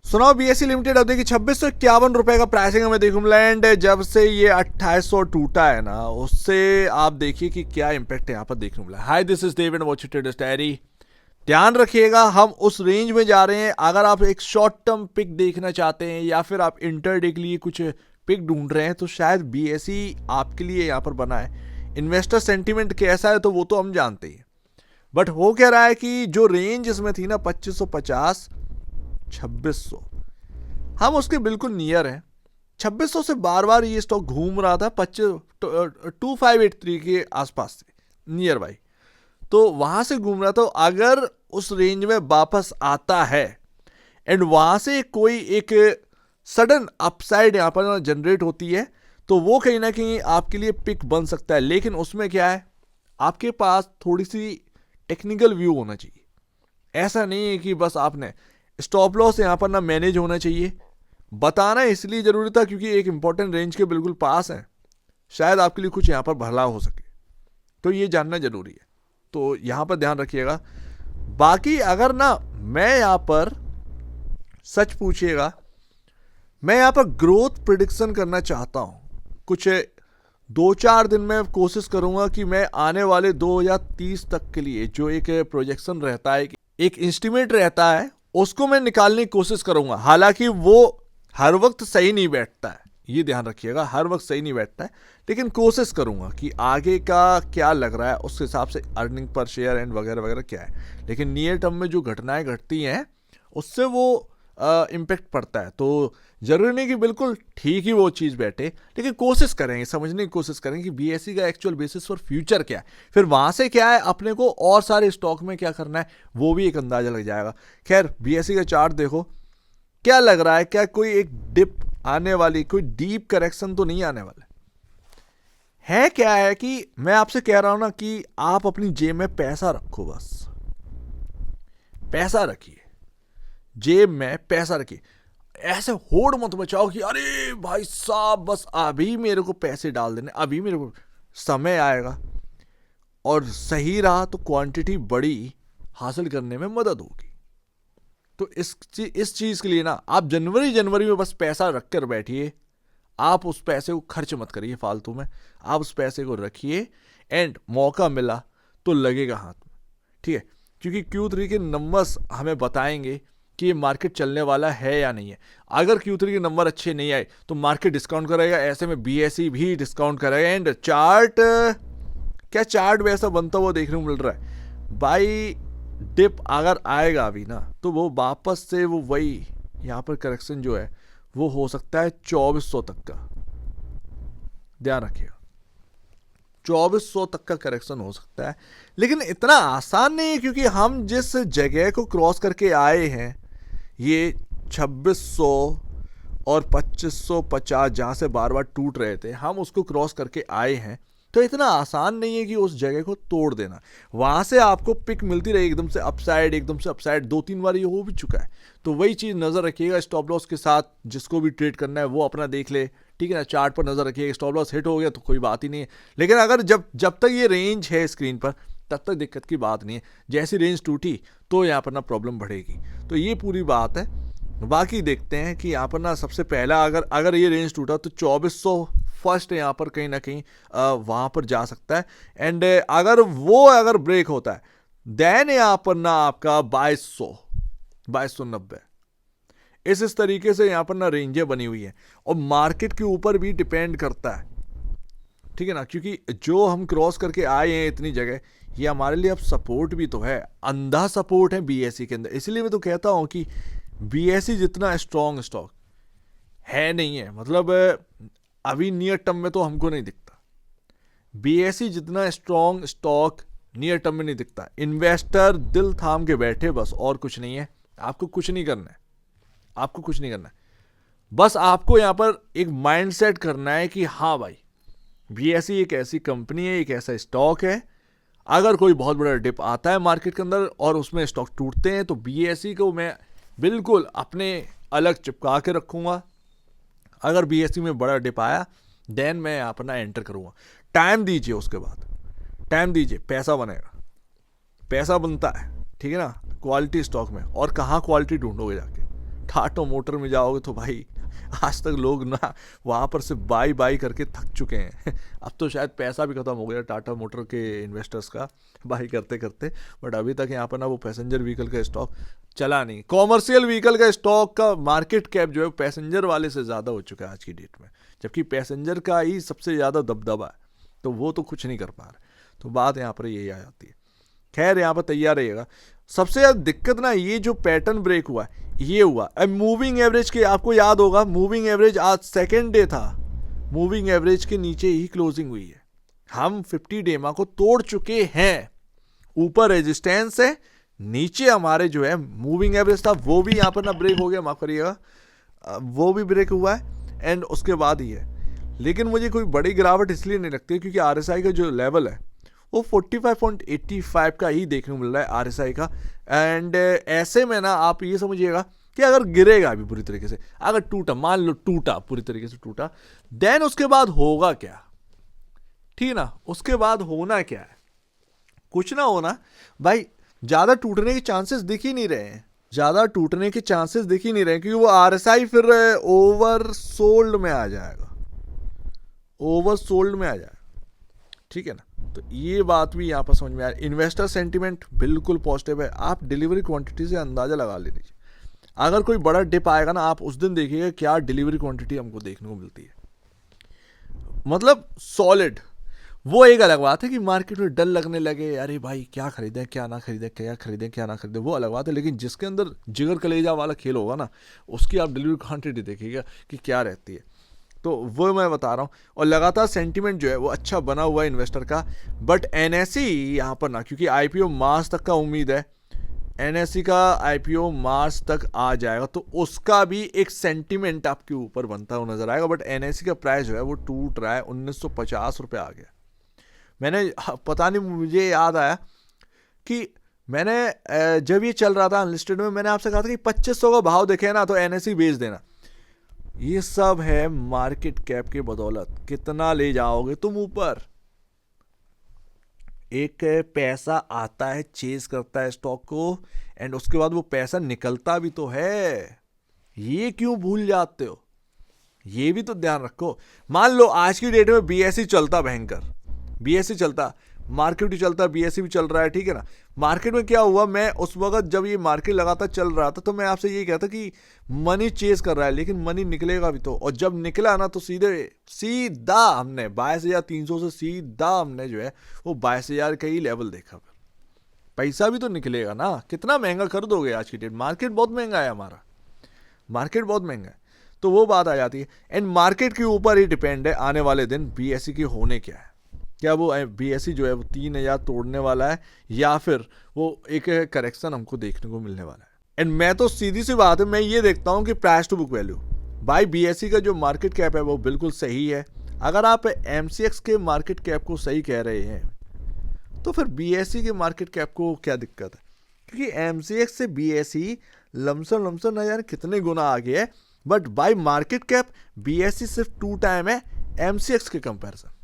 सुनाओ BSE limited अब देखिए 2651 रुपए का प्राइसिंग हमें देखने मिला। एंड जब से ये 2800 टूटा है ना, उससे आप देखिए कि क्या इंपैक्ट यहाँ पर देखने मिला। Hi, this is David watch traders diary. ध्यान रखिएगा, हम उस रेंज में जा रहे हैं। अगर आप एक शॉर्ट टर्म पिक देखना चाहते हैं या फिर आप इंटरडे के लिए कुछ पिक ढूंढ रहे हैं, तो शायद बीएसई आपके लिए यहाँ पर बना है। इन्वेस्टर सेंटीमेंट कैसा है तो वो तो हम जानते हैं, बट हो क्या रहा है कि जो रेंज इसमें थी ना 2550 2600, हम उसके बिल्कुल नियर हैं। 2600 से बार बार ये स्टॉक घूम रहा था 2583 के आसपास से नियर बाई, तो वहां से घूम रहा था। अगर उस रेंज में वापस आता है एंड वहां से कोई एक सडन अपसाइड यहां पर जनरेट होती है, तो वो कहीं ना कहीं आपके लिए पिक बन सकता है। लेकिन उसमें क्या है, आपके पास थोड़ी सी टेक्निकल व्यू होना चाहिए। ऐसा नहीं है कि बस आपने स्टॉप लॉस यहां पर ना मैनेज होना चाहिए। बताना इसलिए जरूरी था क्योंकि एक इंपॉर्टेंट रेंज के बिल्कुल पास है, शायद आपके लिए कुछ यहां पर भला हो सके, तो ये जानना जरूरी है। तो यहां पर ध्यान रखिएगा। बाकी अगर ना मैं यहां पर सच पूछिएगा, मैं यहां पर ग्रोथ प्रिडिक्शन करना चाहता हूं। कुछ 2-4 दिन में कोशिश करूंगा कि मैं आने वाले 2030 तक के लिए जो एक प्रोजेक्शन रहता है, एक इंस्टीमेट रहता है, उसको मैं निकालने की कोशिश करूंगा। हालांकि वो हर वक्त सही नहीं बैठता है, ये ध्यान रखिएगा, हर वक्त सही नहीं बैठता है, लेकिन कोशिश करूंगा कि आगे का क्या लग रहा है उस हिसाब से अर्निंग पर शेयर एंड वगैरह वगैरह क्या है। लेकिन नियर टर्म में जो घटनाएं घटती हैं उससे वो इम्पेक्ट पड़ता है। तो जरूरी नहीं कि बिल्कुल ठीक ही वो चीज़ बैठे, लेकिन कोशिश करेंगे, समझने की कोशिश करेंगे कि बीएसई का एक्चुअल बेसिस पर फ्यूचर क्या है, फिर वहां से क्या है अपने को और सारे स्टॉक में क्या करना है वो भी एक अंदाजा लग जाएगा। खैर, बीएसई का चार्ट देखो, क्या लग रहा है, क्या कोई एक डिप आने वाली, कोई डीप करेक्शन तो नहीं आने वाला है। क्या है कि मैं आपसे कह रहा हूं ना कि आप अपनी जेब में पैसा रखो, बस पैसा रखिए, जेब में पैसा रखिए। ऐसे होड़ मत बचाओ कि अरे भाई साहब बस अभी मेरे को पैसे डाल देने, अभी मेरे को समय आएगा। और सही रहा तो क्वांटिटी बड़ी हासिल करने में मदद होगी। तो इस चीज के लिए ना आप जनवरी में बस पैसा रख कर बैठिए। आप उस पैसे को खर्च मत करिए फालतू में, आप उस पैसे को रखिए एंड मौका मिला तो लगेगा हाथ में, ठीक है। क्योंकि Q3 के नंबर्स हमें बताएंगे कि ये मार्केट चलने वाला है या नहीं है। अगर Q3 के नंबर अच्छे नहीं आए तो मार्केट डिस्काउंट करेगा, ऐसे में बीएसई भी डिस्काउंट करेगा। एंड चार्ट, क्या चार्ट वैसा बनता हुआ देखने को मिल रहा है भाई। डिप अगर आएगा अभी ना, तो वो वापस से वो वही यहाँ पर करेक्शन जो है वो हो सकता है 2400 तक का। ध्यान रखिएगा, 2400 तक का करेक्शन हो सकता है। लेकिन इतना आसान नहीं है, क्योंकि हम जिस जगह को क्रॉस करके आए हैं, ये 2600 और 2550 जहां से बार बार टूट रहे थे, हम उसको क्रॉस करके आए हैं। तो इतना आसान नहीं है कि उस जगह को तोड़ देना। वहां से आपको पिक मिलती रही एकदम से अपसाइड, एकदम से अपसाइड, 2-3 बार ये हो भी चुका है। तो वही चीज नजर रखिएगा। स्टॉप लॉस के साथ जिसको भी ट्रेड करना है वो अपना देख ले, ठीक है ना। चार्ट पर नजर रखिएगा, स्टॉप लॉस हिट हो गया तो कोई बात ही नहीं है। लेकिन अगर जब तक ये रेंज है स्क्रीन पर, तब तक दिक्कत की बात नहीं है। जैसी रेंज टूटी तो यहाँ पर ना प्रॉब्लम बढ़ेगी। तो ये पूरी बात है। बाकी देखते हैं कि यहाँ पर ना सबसे पहला अगर ये रेंज टूटा तो 2400 फर्स्ट यहाँ पर कहीं ना कहीं वहां पर जा सकता है। एंड अगर ब्रेक होता है देन यहाँ पर ना आपका 2290 इस तरीके से यहाँ पर ना रेंजें बनी हुई है। और मार्केट के ऊपर भी डिपेंड करता है, ठीक है ना। क्योंकि जो हम क्रॉस करके आए हैं इतनी जगह, ये हमारे लिए अब सपोर्ट भी तो है, अंधा सपोर्ट है बीएसई के अंदर। इसलिए मैं तो कहता हूं कि बीएसई जितना स्ट्रॉन्ग स्टॉक है नहीं है, मतलब अभी नियर टर्म में तो हमको नहीं दिखता। बीएसई जितना स्ट्रॉन्ग स्टॉक नियर टर्म में नहीं दिखता। इन्वेस्टर दिल थाम के बैठे बस, और कुछ नहीं है। आपको कुछ नहीं करना है, आपको कुछ नहीं करना है। बस आपको यहां पर एक माइंडसेट करना है कि हाँ भाई, बीएसई एक ऐसी कंपनी है, एक ऐसा स्टॉक है, अगर कोई बहुत बड़ा डिप आता है मार्केट के अंदर और उसमें स्टॉक टूटते हैं, तो बीएसई को मैं बिल्कुल अपने अलग चिपका के रखूंगा। अगर बीएसई में बड़ा डिप आया देन मैं अपना एंटर करूंगा। टाइम दीजिए, उसके बाद टाइम दीजिए, पैसा बनेगा, पैसा बनता है, ठीक है ना, क्वालिटी स्टॉक में। और कहाँ क्वालिटी ढूंढोगे जाके, टाटा मोटर में जाओगे तो भाई आज तक लोग ना वहाँ पर से बाई बाई करके थक चुके हैं। अब तो शायद पैसा भी खत्म हो गया टाटा मोटर के इन्वेस्टर्स का बाई करते करते, बट अभी तक यहाँ पर ना वो पैसेंजर व्हीकल का स्टॉक चला नहीं। कॉमर्शियल व्हीकल का स्टॉक का मार्केट कैप जो है पैसेंजर वाले से ज़्यादा हो चुका है आज की डेट में, जबकि पैसेंजर का ही सबसे ज़्यादा दबदबा है, तो वो तो कुछ नहीं कर पा रहे। तो बात यहाँ पर यही आ जाती है। खैर यहाँ पर तैयार रहिएगा। सबसे ज़्यादा दिक्कत ना ये जो पैटर्न ब्रेक हुआ है ये हुआ। अब मूविंग एवरेज के आपको याद होगा, मूविंग एवरेज आज सेकेंड डे था, मूविंग एवरेज के नीचे ही क्लोजिंग हुई है। हम 50 डेमा को तोड़ चुके हैं, ऊपर रेजिस्टेंस है, नीचे हमारे जो है मूविंग एवरेज था वो भी यहाँ पर ना ब्रेक हो गया, माफ करिएगा, वो भी ब्रेक हुआ है एंड उसके बाद ही है। लेकिन मुझे कोई बड़ी गिरावट इसलिए नहीं लगती क्योंकि RSI का जो लेवल है वो 45.85 का ही देखने को मिल रहा है RSI का। एंड ऐसे में ना आप ये समझिएगा कि अगर गिरेगा भी पूरी तरीके से, अगर टूटा, मान लो टूटा, पूरी तरीके से टूटा, देन उसके बाद होगा क्या, ठीक है ना, उसके बाद होना क्या है, कुछ ना होना भाई, ज़्यादा टूटने के चांसेस दिख ही नहीं रहे हैं, ज़्यादा टूटने के चांसेस दिख ही नहीं रहे क्योंकि वो RSI फिर ओवर सोल्ड में आ जाएगा, ओवर सोल्ड में आ जाएगा, ठीक है ना। तो ये बात भी यहाँ पर समझ में आया। इन्वेस्टर सेंटीमेंट बिल्कुल पॉजिटिव है, आप डिलीवरी क्वांटिटी से अंदाजा लगा लीजिए। अगर कोई बड़ा डिप आएगा ना, आप उस दिन देखिएगा क्या डिलीवरी क्वांटिटी हमको देखने को मिलती है, मतलब सॉलिड। वो एक अलग बात है कि मार्केट में डर लगने लगे, अरे भाई क्या खरीदें क्या ना खरीदें, क्या खरीदें क्या ना खरीदें, वो अलग बात है। लेकिन जिसके अंदर जिगर कलेजा वाला खेल होगा ना, उसकी आप डिलीवरी क्वांटिटी देखिएगा कि क्या रहती है। तो वो मैं बता रहा हूँ। और लगातार सेंटीमेंट जो है वो अच्छा बना हुआ है इन्वेस्टर का। बट NSE यहाँ पर ना, क्योंकि IPO मार्च तक का उम्मीद है, NSE का IPO मार्च तक आ जाएगा तो उसका भी एक सेंटीमेंट आपके ऊपर बनता हुआ नजर आएगा। बट NSE का प्राइस जो है वो टूट रहा है, 1950 रुपये आ गया। मैंने पता नहीं, मुझे याद आया कि मैंने जब ये चल रहा था अनलिस्टेड में, मैंने आपसे कहा था कि 2500 का भाव देखे ना तो NSE बेच देना। ये सब है मार्केट कैप के बदौलत। कितना ले जाओगे तुम ऊपर, एक पैसा आता है, चेज करता है स्टॉक को, एंड उसके बाद वो पैसा निकलता भी तो है। ये क्यों भूल जाते हो, ये भी तो ध्यान रखो। मान लो आज की डेट में BSE चलता, भयंकर BSE चलता, मार्केट भी चलता, BSE भी चल रहा है, ठीक है ना। मार्केट में क्या हुआ, मैं उस वक्त जब ये मार्केट लगातार चल रहा था तो मैं आपसे ये कहता कि मनी चेज कर रहा है, लेकिन मनी निकलेगा भी तो। और जब निकला ना तो सीधा हमने 22,300 से सीधा हमने जो है वो 22,000 का ही लेवल देखा। पैसा भी तो निकलेगा ना, कितना महंगा कर दोगे आज की डेट, मार्केट बहुत महंगा है, हमारा मार्केट बहुत महंगा है। तो वो बात आ जाती है। एंड मार्केट के ऊपर ही डिपेंड है आने वाले दिन BSE की होने क्या है, क्या वो BSE जो है वो 3,000 तोड़ने वाला है या फिर वो एक करेक्शन हमको देखने को मिलने वाला है। एंड मैं तो सीधी सी बात है, मैं ये देखता हूँ कि प्राइस टू बुक वैल्यू भाई BSE का जो मार्केट कैप है वो बिल्कुल सही है। अगर आप MCX के मार्केट कैप को सही कह रहे हैं तो फिर BSE के मार्केट कैप को क्या दिक्कत है, क्योंकि MCX से BSE लमसम न जाने कितने गुना आगे है। But by market cap BSE सिर्फ 2 टाइम है MCX के कंपैरिजन।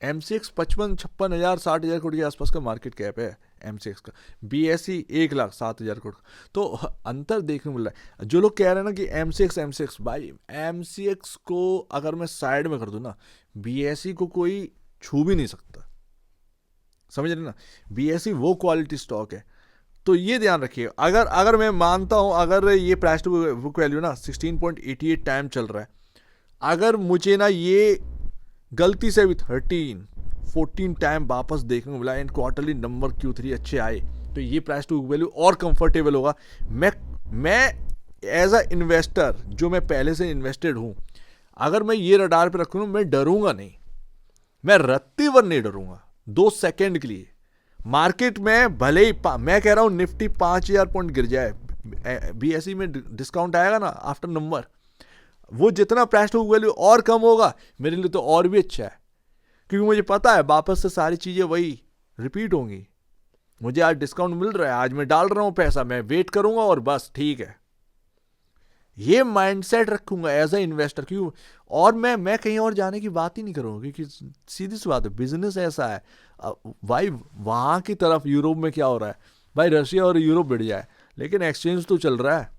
MCX 55-56 हज़ार 60 हज़ार करोड़ के आसपास का मार्केट कैप है MCX का, BSE 1,07,000 करोड़। तो अंतर देखने को मिल रहा है। जो लोग कह रहे हैं ना कि MCX भाई, MCX को अगर मैं साइड में कर दूं ना, BSE को कोई छू भी नहीं सकता, समझ रहे ना। BSE वो क्वालिटी स्टॉक है। तो ये ध्यान रखिए। अगर मैं मानता हूं, अगर ये प्राइस टू बुक वैल्यू ना 16.88 टाइम चल रहा है, अगर मुझे ना ये गलती से भी 13-14 टाइम वापस देखने को मिला एंड क्वार्टरली नंबर Q3 अच्छे आए, तो ये प्राइस टू बुक वैल्यू और कंफर्टेबल होगा। मैं एज अ इन्वेस्टर, जो मैं पहले से इन्वेस्टेड हूं, अगर मैं ये रडार पे रखूँ, मैं डरूंगा नहीं, मैं रत्ती भर नहीं डरूंगा 2 सेकेंड के लिए। मार्केट में भले ही मैं कह रहा हूं निफ्टी 5,000 पॉइंट गिर जाए, BSE में डिस्काउंट आएगा ना आफ्टर नंबर, वो जितना प्राइस टू वैल्यू और कम होगा मेरे लिए तो और भी अच्छा है, क्योंकि मुझे पता है वापस से सारी चीज़ें वही रिपीट होंगी। मुझे आज डिस्काउंट मिल रहा है, आज मैं डाल रहा हूँ पैसा, मैं वेट करूंगा और बस ठीक है। ये माइंडसेट रखूंगा एज अ इन्वेस्टर, क्यों। और मैं कहीं और जाने की बात ही नहीं करूंगा, क्योंकि सीधी सी बात है, बिजनेस ऐसा है भाई। वहां की तरफ यूरोप में क्या हो रहा है भाई, रशिया और यूरोप भिड़ जाए, लेकिन एक्सचेंज तो चल रहा है,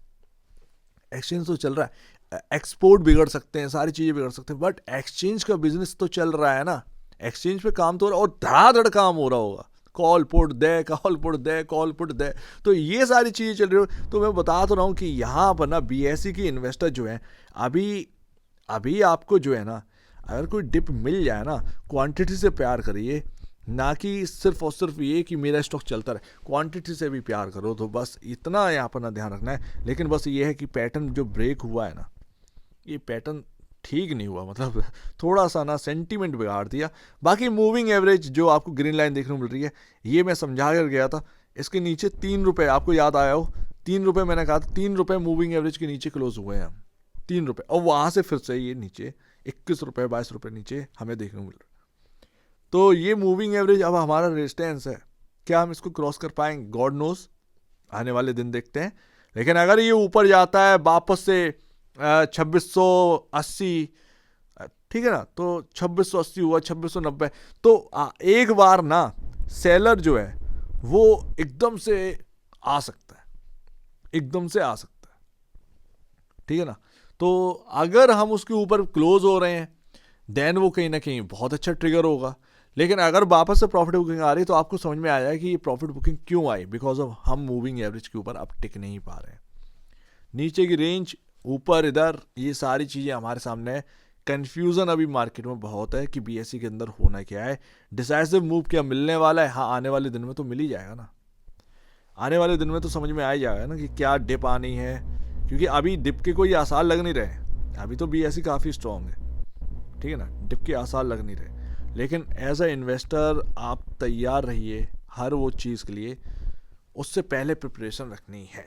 एक्सचेंज तो चल रहा है, एक्सपोर्ट बिगड़ सकते हैं, सारी चीज़ें बिगड़ सकते हैं, बट एक्सचेंज का बिजनेस तो चल रहा है ना, एक्सचेंज पे काम तो हो रहा है और धड़ाधड़ काम हो रहा होगा, कॉल पुट दे, कॉल पुट दे, कॉल पुट दे, तो ये सारी चीज़ें चल रही हो। तो मैं बता तो रहा हूँ कि यहाँ पर ना BSE की इन्वेस्टर जो है, अभी अभी आपको जो है ना, अगर कोई डिप मिल जाए ना, क्वांटिटी से प्यार करिए, ना कि सिर्फ और सिर्फ ये कि मेरा स्टॉक चलता रहे, क्वांटिटी से भी प्यार करो। तो बस इतना यहाँ पर ना ध्यान रखना है। लेकिन बस ये है कि पैटर्न जो ब्रेक हुआ है ना, ये पैटर्न ठीक नहीं हुआ, मतलब थोड़ा सा ना सेंटीमेंट बिगाड़ दिया। बाकी मूविंग एवरेज जो आपको ग्रीन लाइन देखने को मिल रही है, ये मैं समझा कर गया था, इसके नीचे 3 रुपये, आपको याद आया हो 3 रुपये, मैंने कहा था 3 रुपये मूविंग एवरेज के नीचे क्लोज हुए हैं हम, 3 रुपये, और वहाँ से फिर से ये नीचे 21 रुपये 22 रुपये नीचे हमें देखने को मिल रहा है। तो ये मूविंग एवरेज अब हमारा रेजिस्टेंस है, क्या हम इसको क्रॉस कर पाएंगे, गॉड नोज, आने वाले दिन देखते हैं। लेकिन अगर ये ऊपर जाता है वापस से 2680, ठीक है ना, तो 2680 हुआ, 2690, तो एक बार ना सेलर जो है वो एकदम से आ सकता है, एकदम से आ सकता है, ठीक है ना। तो अगर हम उसके ऊपर क्लोज हो रहे हैं, देन वो कहीं ना कहीं बहुत अच्छा ट्रिगर होगा। लेकिन अगर वापस से प्रॉफिट बुकिंग आ रही है, तो आपको समझ में आ जाए कि ये प्रॉफिट बुकिंग क्यों आई, बिकॉज ऑफ हम मूविंग एवरेज के ऊपर अब टिक नहीं पा रहे हैं। नीचे की रेंज, ऊपर, इधर, ये सारी चीज़ें हमारे सामने है। कन्फ्यूज़न अभी मार्केट में बहुत है कि BSE के अंदर होना क्या है, डिसाइसिव मूव क्या मिलने वाला है। हाँ, आने वाले दिन में तो मिल ही जाएगा ना, आने वाले दिन में तो समझ में आ ही जाएगा ना कि क्या डिप आनी है, क्योंकि अभी डिप के कोई आसार लग नहीं रहे। अभी तो BSE काफ़ी स्ट्रॉन्ग है, ठीक है ना, डिप के आसार लग नहीं रहे। लेकिन एज अ इन्वेस्टर आप तैयार रहिए हर वो चीज़ के लिए, उससे पहले प्रिपरेशन रखनी है।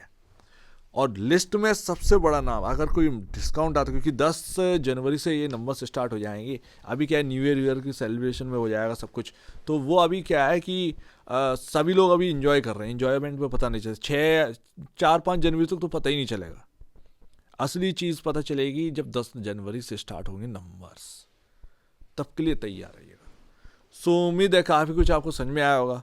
और लिस्ट में सबसे बड़ा नाम, अगर कोई डिस्काउंट आता है, क्योंकि 10 जनवरी से ये नंबर से स्टार्ट हो जाएंगे, अभी क्या है, न्यू ईयर की सेलिब्रेशन में हो जाएगा सब कुछ, तो वो अभी क्या है कि सभी लोग अभी इंजॉय कर रहे हैं, इंजॉयमेंट में पता नहीं चलता, 4-5 जनवरी तक तो पता ही नहीं चलेगा। असली चीज़ पता चलेगी जब 10 जनवरी से स्टार्ट होंगे नंबर्स, तब के लिए तैयार रहिएगा। सो उम्मीद है काफ़ी कुछ आपको समझ में आया होगा।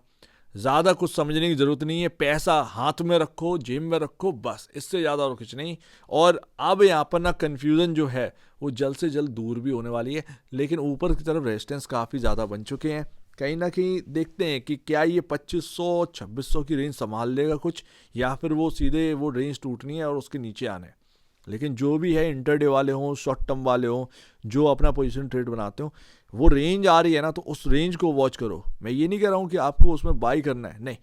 ज़्यादा कुछ समझने की ज़रूरत नहीं है, पैसा हाथ में रखो, जेब में रखो, बस, इससे ज़्यादा और कुछ नहीं। और अब यहाँ पर ना कन्फ्यूज़न जो है वो जल्द से जल्द दूर भी होने वाली है। लेकिन ऊपर की तरफ रेजिस्टेंस काफ़ी ज़्यादा बन चुके हैं, कहीं ना कहीं देखते हैं कि क्या ये 2500-2600 की रेंज संभाल लेगा कुछ, या फिर वो सीधे वो रेंज टूटनी है और उसके नीचे आना है। लेकिन जो भी है, इंटरडे वाले हों, शॉर्ट टर्म वाले हों, जो अपना पोजीशन ट्रेड बनाते हो, वो रेंज आ रही है ना, तो उस रेंज को वॉच करो। मैं ये नहीं कह रहा हूँ कि आपको उसमें बाई करना है, नहीं,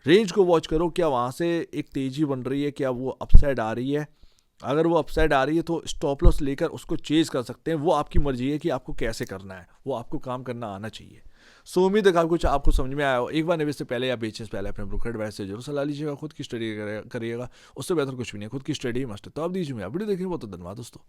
रेंज को वॉच करो, क्या वहाँ से एक तेज़ी बन रही है, क्या वो अपसाइड आ रही है। अगर वो अपसाइड आ रही है तो स्टॉप लॉस लेकर उसको चेज कर सकते हैं, वो आपकी मर्जी है कि आपको कैसे करना है, वो आपको काम करना आना चाहिए। सो उम्मीद है काफ़ी कुछ आपको समझ में आया हो। एक बार निवेश से पहले या बेचने से पहले अपने ब्रोकर एडवाइस से जरूर सलाह लीजिएगा, खुद की स्टडी करिएगा, उससे बेहतर कुछ भी नहीं, खुद की स्टडी मस्ट है। तो आप दीजिए, वीडियो देखने बहुत धन्यवाद दोस्तों।